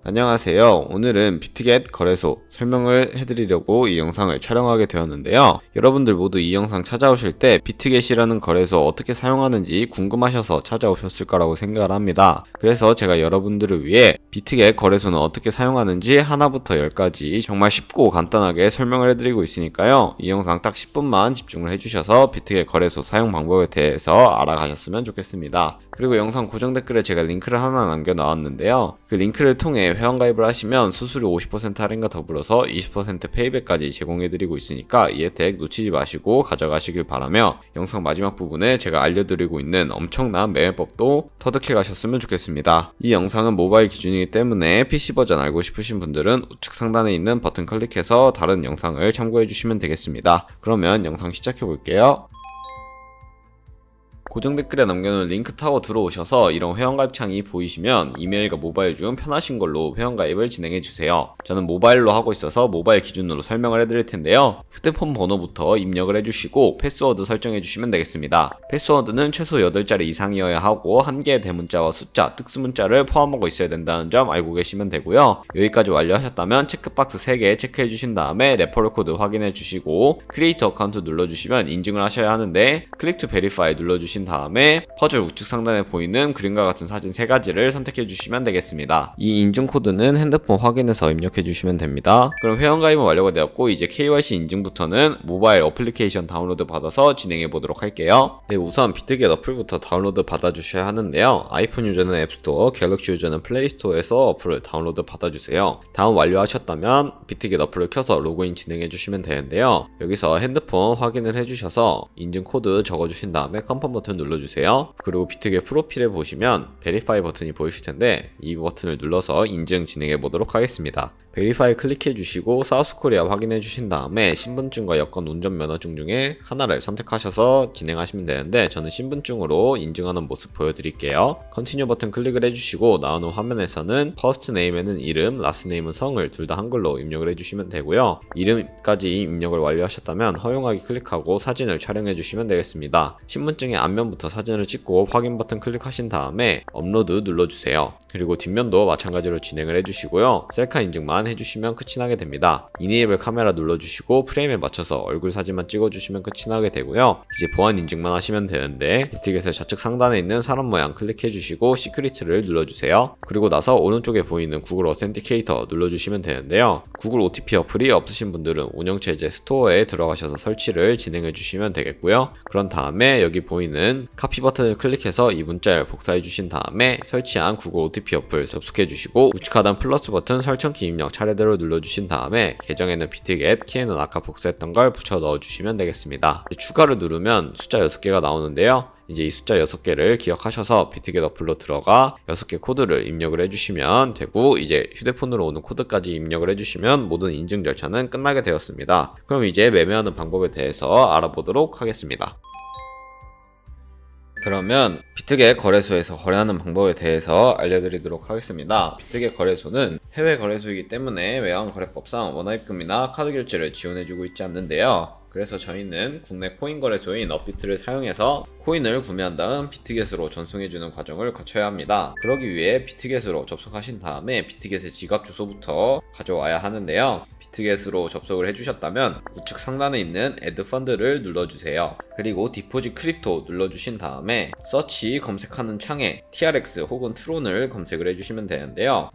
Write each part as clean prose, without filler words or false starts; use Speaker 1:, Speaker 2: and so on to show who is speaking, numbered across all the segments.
Speaker 1: 안녕하세요. 오늘은 비트겟 거래소 설명을 해드리려고 이 영상을 촬영하게 되었는데요. 여러분들 모두 이 영상 찾아오실 때 비트겟이라는 거래소 어떻게 사용하는지 궁금하셔서 찾아오셨을 거라고 생각을 합니다. 그래서 제가 여러분들을 위해 비트겟 거래소는 어떻게 사용하는지 하나부터 10까지 정말 쉽고 간단하게 설명을 해드리고 있으니까요. 이 영상 딱 10분만 집중을 해주셔서 비트겟 거래소 사용 방법에 대해서 알아가셨으면 좋겠습니다. 그리고 영상 고정 댓글에 제가 링크를 하나 남겨놨는데요. 그 링크를 통해 회원가입을 하시면 수수료 50% 할인과 더불어서 20% 페이백까지 제공해드리고 있으니까 이 혜택 놓치지 마시고 가져가시길 바라며, 영상 마지막 부분에 제가 알려드리고 있는 엄청난 매매법도 터득해 가셨으면 좋겠습니다. 이 영상은 모바일 기준이기 때문에 PC 버전 알고 싶으신 분들은 우측 상단에 있는 버튼 클릭해서 다른 영상을 참고해 주시면 되겠습니다. 그러면 영상 시작해 볼게요. 고정 댓글에 남겨놓은 링크 타고 들어오셔서 이런 회원가입 창이 보이시면 이메일과 모바일 중 편하신 걸로 회원가입을 진행해주세요. 저는 모바일로 하고 있어서 모바일 기준으로 설명을 해드릴 텐데요. 휴대폰 번호부터 입력을 해주시고 패스워드 설정해주시면 되겠습니다. 패스워드는 최소 8자리 이상이어야 하고 한 개의 대문자와 숫자, 특수문자를 포함하고 있어야 된다는 점 알고 계시면 되고요. 여기까지 완료하셨다면 체크박스 3개 체크해주신 다음에 레퍼럴 코드 확인해주시고 크리에이터 어카운트 눌러주시면 인증을 하셔야 하는데, 클릭 투 베리파이 눌러주신 다음에 퍼즐 우측 상단에 보이는 그림과 같은 사진 3가지를 선택해 주시면 되겠습니다. 이 인증 코드는 핸드폰 확인해서 입력해 주시면 됩니다. 그럼 회원가입은 완료가 되었고, 이제 KYC 인증부터는 모바일 어플리케이션 다운로드 받아서 진행해 보도록 할게요. 네, 우선 비트겟 어플부터 다운로드 받아 주셔야 하는데요. 아이폰 유저는 앱스토어, 갤럭시 유저는 플레이스토어에서 어플을 다운로드 받아 주세요. 다운 완료하셨다면 비트겟 어플을 켜서 로그인 진행해 주시면 되는데요. 여기서 핸드폰 확인을 해 주셔서 인증 코드 적어 주신 다음에 컨펌 버튼 눌러주세요. 그리고 비트겟 프로필에 보시면 베리파이 버튼이 보이실 텐데, 이 버튼을 눌러서 인증 진행해 보도록 하겠습니다. 베리파이 클릭해 주시고 사우스코리아 확인해 주신 다음에 신분증과 여권 운전면허증 중에 하나를 선택하셔서 진행하시면 되는데, 저는 신분증으로 인증하는 모습 보여드릴게요. 컨티뉴 버튼 클릭을 해주시고 나오는 화면에서는 퍼스트 네임에는 이름, 라스트 네임은 성을 둘 다 한글로 입력을 해주시면 되고요. 이름까지 입력을 완료하셨다면 허용하기 클릭하고 사진을 촬영해 주시면 되겠습니다. 신분증의 앞면부터 사진을 찍고 확인 버튼 클릭하신 다음에 업로드 눌러주세요. 그리고 뒷면도 마찬가지로 진행을 해주시고요. 셀카 인증만 해주시면 끝이 나게 됩니다. 이네이블 카메라 눌러주시고 프레임에 맞춰서 얼굴 사진만 찍어주시면 끝이 나게 되고요. 이제 보안 인증만 하시면 되는데, 비트겟의 좌측 상단에 있는 사람 모양 클릭해주시고 시큐리티를 눌러주세요. 그리고 나서 오른쪽에 보이는 구글 어센티케이터 눌러주시면 되는데요. 구글 OTP 어플이 없으신 분들은 운영체제 스토어에 들어가셔서 설치를 진행해주시면 되겠고요. 그런 다음에 여기 보이는 카피 버튼을 클릭해서 이 문자를 복사해 주신 다음에 설치한 구글 OTP 어플 접속해 주시고 우측 하단 플러스 버튼 설정키 입력 차례대로 눌러주신 다음에 계정에는 비트겟, 키에는 아까 복사했던 걸 붙여 넣어주시면 되겠습니다. 추가를 누르면 숫자 6개가 나오는데요. 이제 이 숫자 6개를 기억하셔서 비트겟 어플로 들어가 6개 코드를 입력을 해주시면 되고, 이제 휴대폰으로 오는 코드까지 입력을 해주시면 모든 인증 절차는 끝나게 되었습니다. 그럼 이제 매매하는 방법에 대해서 알아보도록 하겠습니다. 그러면 비트겟 거래소에서 거래하는 방법에 대해서 알려드리도록 하겠습니다. 비트겟 거래소는 해외 거래소이기 때문에 외환거래법상 원화입금이나 카드 결제를 지원해주고 있지 않는데요. 그래서 저희는 국내 코인 거래소인 업비트를 사용해서 코인을 구매한 다음 비트겟으로 전송해주는 과정을 거쳐야 합니다. 그러기 위해 비트겟으로 접속하신 다음에 비트겟의 지갑 주소부터 가져와야 하는데요. 비트겟으로 접속을 해주셨다면 우측 상단에 있는 Add Fund를 눌러주세요. 그리고 디포짓 크립토 눌러주신 다음에 서치 검색하는 창에 TRX 혹은 트론을 검색을 해주시면 되는데요.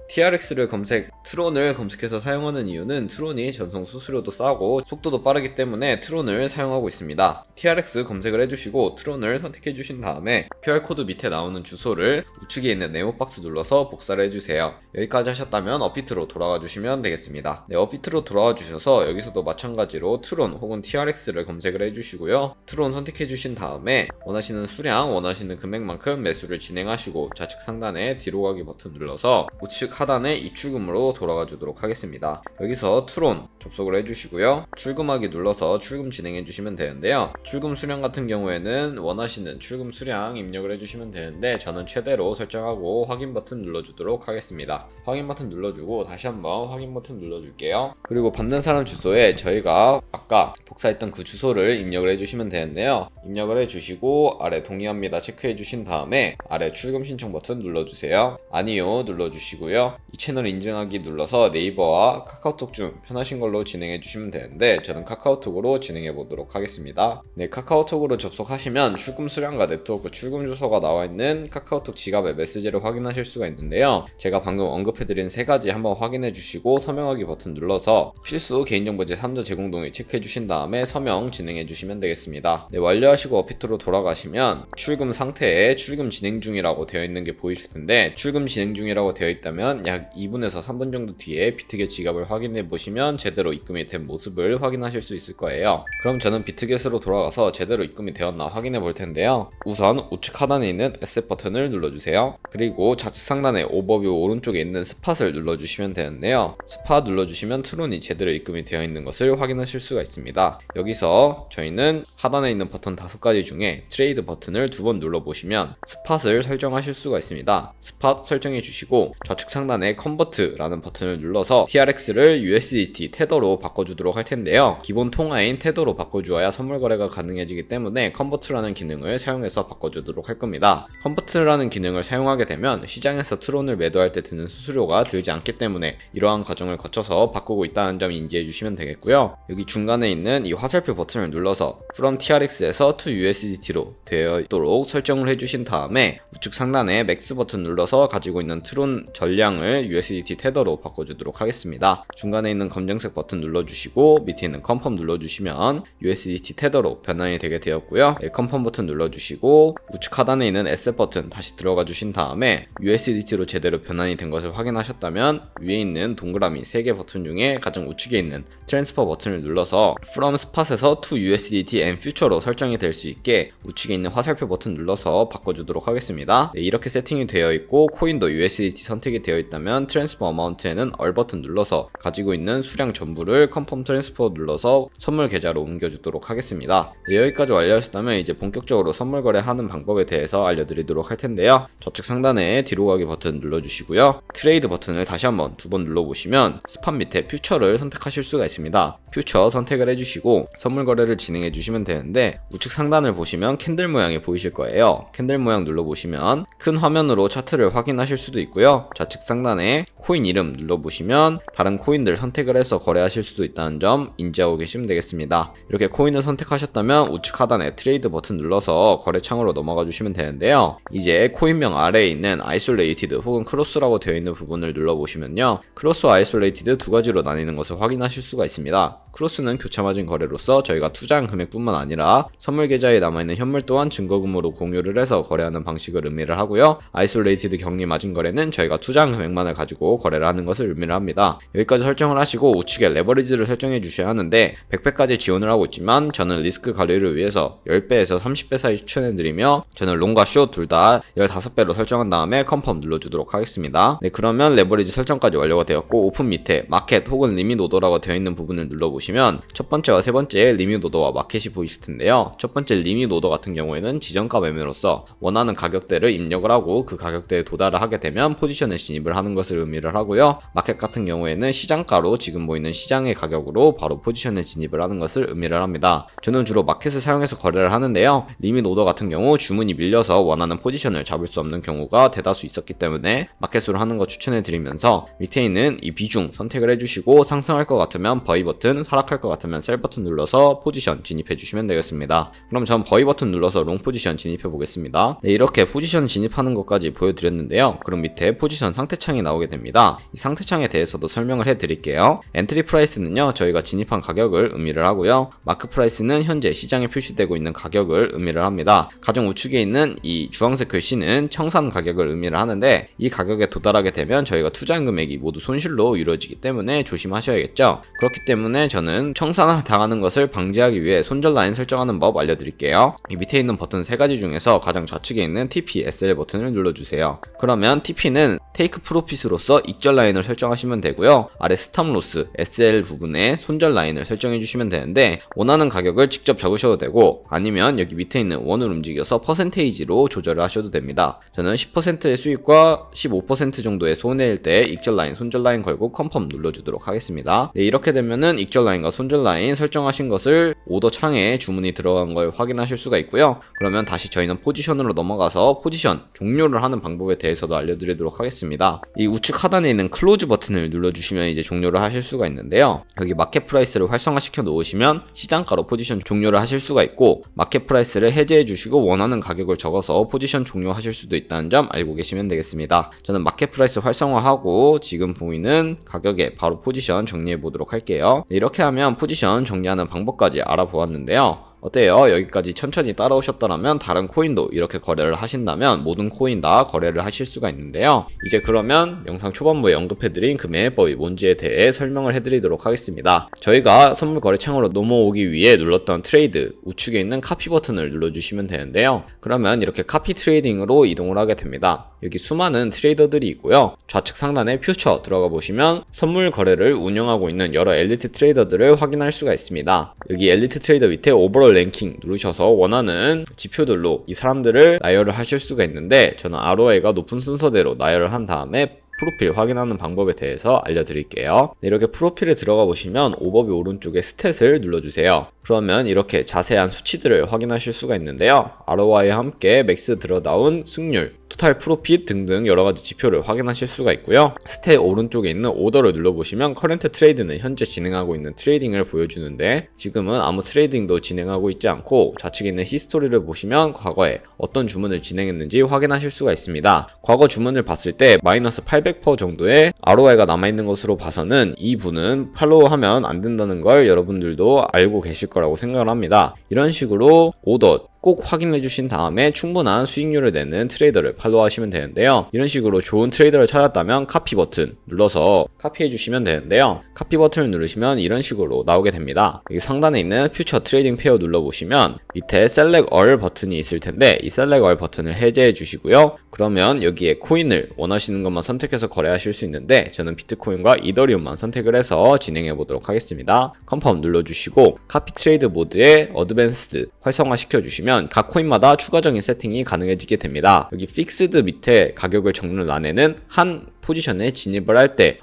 Speaker 1: 트론을 검색해서 사용하는 이유는 트론이 전송 수수료도 싸고 속도도 빠르기 때문에 트론을 사용하고 있습니다. TRX 검색을 해주시고 트론을 선택해주신 다음에 QR코드 밑에 나오는 주소를 우측에 있는 네모박스 눌러서 복사를 해주세요. 여기까지 하셨다면 업비트로 돌아가 주시면 되겠습니다. 네, 업비트로 돌아와 주셔서 여기서도 마찬가지로 트론 혹은 TRX를 검색을 해주시고요. 트론 선택해주신 다음에 원하시는 수량, 원하시는 금액만큼 매수를 진행하시고 좌측 상단에 뒤로 가기 버튼 눌러서 우측 하단에 입출금으로 돌아가 주도록 하겠습니다. 여기서 트론 접속을 해주시고요. 출금하기 눌러서 출금 진행해주시면 되는데요. 출금 수량 같은 경우에는 원하시는 출금 수량 입력을 해주시면 되는데 저는 최대로 설정하고 확인 버튼 눌러주도록 하겠습니다. 확인 버튼 눌러주고 다시 한번 확인 버튼 눌러줄게요. 그리고 받는 사람 주소에 저희가 아까 복사했던 그 주소를 입력을 해주시면 되는데요. 입력을 해주시고 아래 동의합니다 체크해주신 다음에 아래 출금 신청 버튼 눌러주세요. 아니요 눌러주시고요. 이 채널 인증하기 눌러서 네이버와 카카오톡 중 편하신 걸로 진행해주시면 되는데 저는 카카오톡으로 진행해보도록 하겠습니다. 네, 카카오톡으로 접속하시면 출금 수량과 네트워크 출금 주소가 나와있는 카카오톡 지갑의 메시지를 확인하실 수가 있는데요. 제가 방금 언급해드린 세 가지 한번 확인해주시고 서명하기 버튼 눌러서 필수 개인정보 제3자 제공 동의 체크해주신 다음에 서명 진행해주시면 되겠습니다. 네, 완료하시고 어피트로 돌아가시면 출금 상태에 출금 진행 중이라고 되어 있는 게 보이실 텐데 출금 진행 중이라고 되어 있다면 약 2분에서 3분 정도 뒤에 비트겟 지갑을 확인해 보시면 제대로 입금이 된 모습을 확인하실 수 있을 거예요. 그럼 저는 비트겟으로 돌아가서 제대로 입금이 되었나 확인해 볼 텐데요. 우선 우측 하단에 있는 에셋 버튼을 눌러주세요. 그리고 좌측 상단에 오버뷰 오른쪽에 있는 스팟을 눌러주시면 되는데요. 스팟 눌러주시면 트론이 제대로 입금이 되어 있는 것을 확인하실 수가 있습니다. 여기서 저희는 하단에 있는 버튼 5가지 중에 트레이드 버튼을 2번 눌러보시면 스팟을 설정하실 수가 있습니다. 스팟 설정해 주시고 좌측 상단에 컨버트라는 버튼을 눌러서 TRX를 USDT 테더로 바꿔주도록 할 텐데요. 기본 통화인 테더로 바꿔주어야 선물 거래가 가능해지기 때문에 컨버트라는 기능을 사용해서 바꿔주도록 할 겁니다. 컨버트라는 기능을 사용하게 되면 시장에서 트론을 매도할 때 드는 수수료가 들지 않기 때문에 이러한 과정을 거쳐서 바꾸고 있다는 점 인지해 주시면 되겠고요. 여기 중간에 있는 이 화살표 버튼을 눌러서 From TRX에서 to USDT로 되어 있도록 설정을 해주신 다음에 우측 상단에 맥스 버튼 눌러서 가지고 있는 트론 전량을 USDT 테더로 바꿔주도록 하겠습니다. 중간에 있는 검정색 버튼 눌러주시고 밑에 있는 컨펌 눌러주시면 USDT 테더로 변환이 되게 되었고요. 컨펌 버튼 눌러주시고 우측 하단에 있는 에셋 버튼 다시 들어가 주신 다음에 USDT로 제대로 변환이 된 것을 확인하셨다면 위에 있는 동그라미 3개 버튼 중에 가장 우측에 있는 트랜스퍼 버튼을 눌러서 From Spot에서 to USDT and Future로 설정이 될 수 있게 우측에 있는 화살표 버튼 눌러서 바꿔주도록 하겠습니다. 네, 이렇게 세팅이 되어 있고 코인도 USDT 선택이 되어 있다면 트랜스퍼 어마운트에는 얼 버튼 눌러서 가지고 있는 수량 전부를 컨펌 트랜스퍼 눌러서 선물 계좌로 옮겨주도록 하겠습니다. 네, 여기까지 완료하셨다면 이제 본격적으로 선물 거래하는 방법에 대해서 알려드리도록 할 텐데요. 좌측 상단에 뒤로 가기 버튼 눌러주시고요. 트레이드 버튼을 다시 한번 2번 눌러보시면 스팟 밑에 퓨처를 선택하실 수가 있습니다. 퓨처 선택을 해주시고 선물 거래를 진행해 주시면 되는데 우측 상단을 보시면 캔들 모양이 보이실 거예요. 캔들 모양 눌러보시면 큰 화면으로 차트를 확인하실 수도 있고요. 좌측 상단에 코인 이름 눌러보시면 다른 코인들 선택을 해서 거래하실 수도 있다는 점 인지하고 계시면 되겠습니다. 이렇게 코인을 선택하셨다면 우측 하단에 트레이드 버튼 눌러서 거래창으로 넘어가 주시면 되는데요. 이제 코인명 아래에 있는 아이솔레이티드 혹은 크로스라고 되어 있는 부분을 눌러보시면요. 크로스와 아이솔레이티드 두 가지로 나뉘는 것을 확인하실 수가 있습니다. 크로스는 교차마진 거래로서 저희가 투자한 금액뿐만 아니라 선물 계좌에 남아있는 현물 또한 증거금으로 공유를 해서 거래하는 방식을 의미를 하고요. 아이솔레이티드 격리 마진 거래는 저희가 투자한 금액만을 가지고 거래를 하는 것을 의미를 합니다. 여기까지 설정을 하시고 우측에 레버리지를 설정해 주셔야 하는데 100배까지 지원을 하고 있지만 저는 리스크 관리를 위해서 10배에서 30배 사이 추천해드리며 저는 롱과 숏 둘 다 15배로 설정한 다음에 컨펌 눌러주도록 하겠습니다. 네, 그러면 레버리지 설정까지 완료가 되었고 오픈 밑에 마켓 혹은 리밋 오더라고 되어 있는 부분을 눌러보시면 첫 번째와 세 번째 리밋 오더와 마켓이 보이실 텐데요. 첫 번째 리밋 오더 같은 경우에는 지정가 매매로서 원하는 가격대를 입력을 하고 그 가격대에 도달을 하게 되면 포지션에 진입을 하는 것을 의미를 하고요. 마켓 같은 경우에는 시장가로 지금 보이는 시장의 가격으로 바로 포지션에 진입을 하는 것을 의미를 합니다. 저는 주로 마켓을 사용해서 거래를 하는데요. 리밋 오더 같은 경우 주문이 밀려서 원하는 포지션을 잡을 수 없는 경우가 대다수 있었기 때문에 마켓으로 하는 거 추천해 드리면서 밑에 있는 이 비중 선택을 해주시고 상승할 것 같으면 바이 버튼, 하락할 것 같으면 셀 버튼 눌러서 포지션 진입해 주시면 되겠습니다. 그럼 전 바이 버튼 눌러서 롱 포지션 진입해 보겠습니다. 네, 이렇게 포지션 진입하는 것까지 보여드렸는데요. 그럼 밑에 포지션 상태창이 나오게 됩니다. 이 상태창에 대해서도 설명을 해드릴게요. 엔트리 프라이스는요 저희가 진입한 가격을 의미를 하고요. 마크 프라이스는 현재 시장에 표시되고 있는 가격을 의미를 합니다. 가장 우측에 있는 이 주황색 글씨는 청산 가격을 의미를 하는데 이 가격에 도달하게 되면 저희가 투자한 금액이 모두 손실로 이루어지기 때문에 조심하셔야겠죠. 그렇기 때문에 저는 저는 청산 당하는 것을 방지하기 위해 손절 라인 설정하는 법 알려드릴게요. 이 밑에 있는 버튼 3가지 중에서 가장 좌측에 있는 TP, SL 버튼을 눌러주세요. 그러면 TP는 테이크 프로핏으로서 익절 라인을 설정하시면 되고요. 아래 스탑 로스, SL 부분에 손절 라인을 설정해 주시면 되는데 원하는 가격을 직접 적으셔도 되고 아니면 여기 밑에 있는 원을 움직여서 퍼센테이지로 조절을 하셔도 됩니다. 저는 10%의 수익과 15% 정도의 손해일 때 익절 라인, 손절 라인 걸고 컨펌 눌러주도록 하겠습니다. 네, 이렇게 되면은 익절 라인과 손절 라인 설정하신 것을 오더 창에 주문이 들어간 걸 확인하실 수가 있고요. 그러면 다시 저희는 포지션으로 넘어가서 포지션 종료를 하는 방법에 대해서도 알려드리도록 하겠습니다. 이 우측 하단에 있는 클로즈 버튼을 눌러주시면 이제 종료를 하실 수가 있는데요. 여기 마켓 프라이스를 활성화시켜 놓으시면 시장가로 포지션 종료를 하실 수가 있고 마켓 프라이스를 해제해 주시고 원하는 가격을 적어서 포지션 종료하실 수도 있다는 점 알고 계시면 되겠습니다. 저는 마켓 프라이스 활성화하고 지금 보이는 가격에 바로 포지션 정리해 보도록 할게요. 이렇게 하면 포지션 정리하는 방법까지 알아보았는데요. 어때요? 여기까지 천천히 따라오셨더라면 다른 코인도 이렇게 거래를 하신다면 모든 코인 다 거래를 하실 수가 있는데요. 이제 그러면 영상 초반부에 언급해드린 그 매매법이 뭔지에 대해 설명을 해드리도록 하겠습니다. 저희가 선물 거래창으로 넘어오기 위해 눌렀던 트레이드 우측에 있는 카피 버튼을 눌러주시면 되는데요. 그러면 이렇게 카피 트레이딩으로 이동을 하게 됩니다. 여기 수많은 트레이더들이 있고요. 좌측 상단에 퓨처 들어가 보시면 선물 거래를 운영하고 있는 여러 엘리트 트레이더들을 확인할 수가 있습니다. 여기 엘리트 트레이더 밑에 오버롤 랭킹 누르셔서 원하는 지표들로 이 사람들을 나열을 하실 수가 있는데 저는 ROI가 높은 순서대로 나열을 한 다음에 프로필 확인하는 방법에 대해서 알려드릴게요. 이렇게 프로필에 들어가 보시면 오버뷰 오른쪽에 스탯을 눌러주세요. 그러면 이렇게 자세한 수치들을 확인하실 수가 있는데요. ROI와 함께 맥스 드러다운 승률, 토탈 프로핏 등등 여러가지 지표를 확인하실 수가 있고요. 스탯 오른쪽에 있는 오더를 눌러보시면 커런트 트레이드는 현재 진행하고 있는 트레이딩을 보여주는데 지금은 아무 트레이딩도 진행하고 있지 않고 좌측에 있는 히스토리를 보시면 과거에 어떤 주문을 진행했는지 확인하실 수가 있습니다. 과거 주문을 봤을 때 마이너스 800% 정도의 ROI가 남아있는 것으로 봐서는 이 분은 팔로우하면 안 된다는 걸 여러분들도 알고 계실 거라고 생각을 합니다. 이런 식으로 오더 꼭 확인해 주신 다음에 충분한 수익률을 내는 트레이더를 팔로우하시면 되는데요. 이런 식으로 좋은 트레이더를 찾았다면 카피 버튼 눌러서 카피해 주시면 되는데요. 카피 버튼을 누르시면 이런 식으로 나오게 됩니다. 여기 상단에 있는 퓨처 트레이딩 페어 눌러보시면 밑에 셀렉 얼 버튼이 있을 텐데 이 셀렉 얼 버튼을 해제해 주시고요. 그러면 여기에 코인을 원하시는 것만 선택해서 거래하실 수 있는데 저는 비트코인과 이더리움만 선택을 해서 진행해 보도록 하겠습니다. 컨펌 눌러주시고 카피 트레이드 모드에 어드밴스드 활성화 시켜주시면 각 코인마다 추가적인 세팅이 가능해지게 됩니다. 여기 픽스드 밑에 가격을 적는 란에는 한 포지션에 진입을 할 때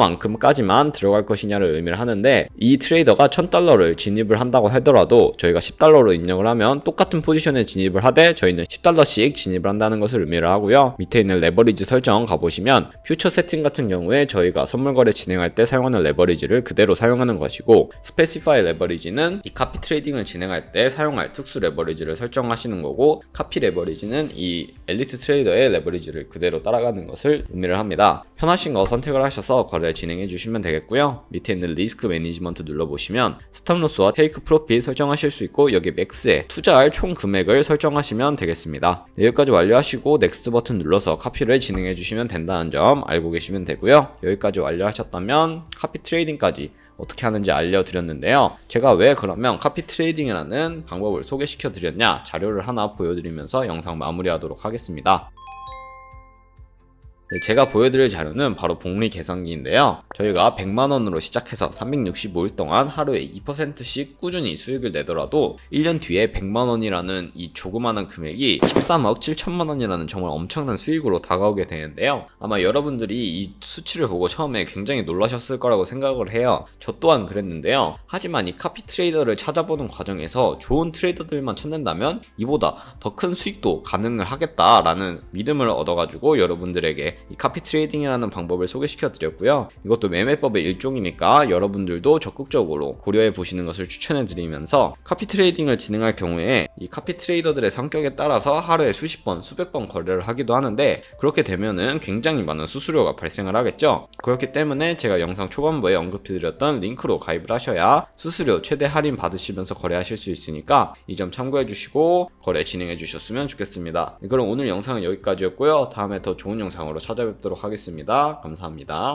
Speaker 1: 얼마만큼까지만 들어갈 것이냐를 의미를 하는데 이 트레이더가 1000달러를 진입을 한다고 하더라도 저희가 10달러로 입력을 하면 똑같은 포지션에 진입을 하되 저희는 10달러씩 진입을 한다는 것을 의미를 하고요. 밑에 있는 레버리지 설정 가보시면 퓨처 세팅 같은 경우에 저희가 선물 거래 진행할 때 사용하는 레버리지를 그대로 사용하는 것이고 스페시파이 레버리지는 이 카피 트레이딩을 진행할 때 사용할 특수 레버리지를 설정하시는 거고 카피 레버리지는 이 엘리트 트레이더의 레버리지를 그대로 따라가는 것을 의미를 합니다. 편하신 거 선택을 하셔서 거래 진행해 주시면 되겠고요. 밑에 있는 리스크 매니지먼트 눌러보시면 스톱로스와 테이크 프로핏 설정하실 수 있고 여기 맥스에 투자할 총 금액을 설정하시면 되겠습니다. 네, 여기까지 완료하시고 넥스트 버튼 눌러서 카피를 진행해 주시면 된다는 점 알고 계시면 되고요. 여기까지 완료하셨다면 카피 트레이딩까지 어떻게 하는지 알려드렸는데요. 제가 왜 그러면 카피 트레이딩이라는 방법을 소개시켜 드렸냐 자료를 하나 보여드리면서 영상 마무리하도록 하겠습니다. 네, 제가 보여드릴 자료는 바로 복리 계산기인데요. 저희가 100만원으로 시작해서 365일 동안 하루에 2%씩 꾸준히 수익을 내더라도 1년 뒤에 100만원이라는 이 조그마한 금액이 13억 7천만원이라는 정말 엄청난 수익으로 다가오게 되는데요. 아마 여러분들이 이 수치를 보고 처음에 굉장히 놀라셨을 거라고 생각을 해요. 저 또한 그랬는데요. 하지만 이 카피 트레이더를 찾아보는 과정에서 좋은 트레이더들만 찾는다면 이보다 더 큰 수익도 가능을 하겠다라는 믿음을 얻어가지고 여러분들에게 이 카피 트레이딩이라는 방법을 소개시켜 드렸고요. 이것도 매매법의 일종이니까 여러분들도 적극적으로 고려해 보시는 것을 추천해 드리면서 카피 트레이딩을 진행할 경우에 이 카피 트레이더들의 성격에 따라서 하루에 수십 번, 수백 번 거래를 하기도 하는데 그렇게 되면은 굉장히 많은 수수료가 발생을 하겠죠. 그렇기 때문에 제가 영상 초반부에 언급해 드렸던 링크로 가입을 하셔야 수수료 최대 할인 받으시면서 거래하실 수 있으니까 이 점 참고해 주시고 거래 진행해 주셨으면 좋겠습니다. 그럼 오늘 영상은 여기까지였고요. 다음에 더 좋은 영상으로 찾아뵙도록 하겠습니다. 감사합니다.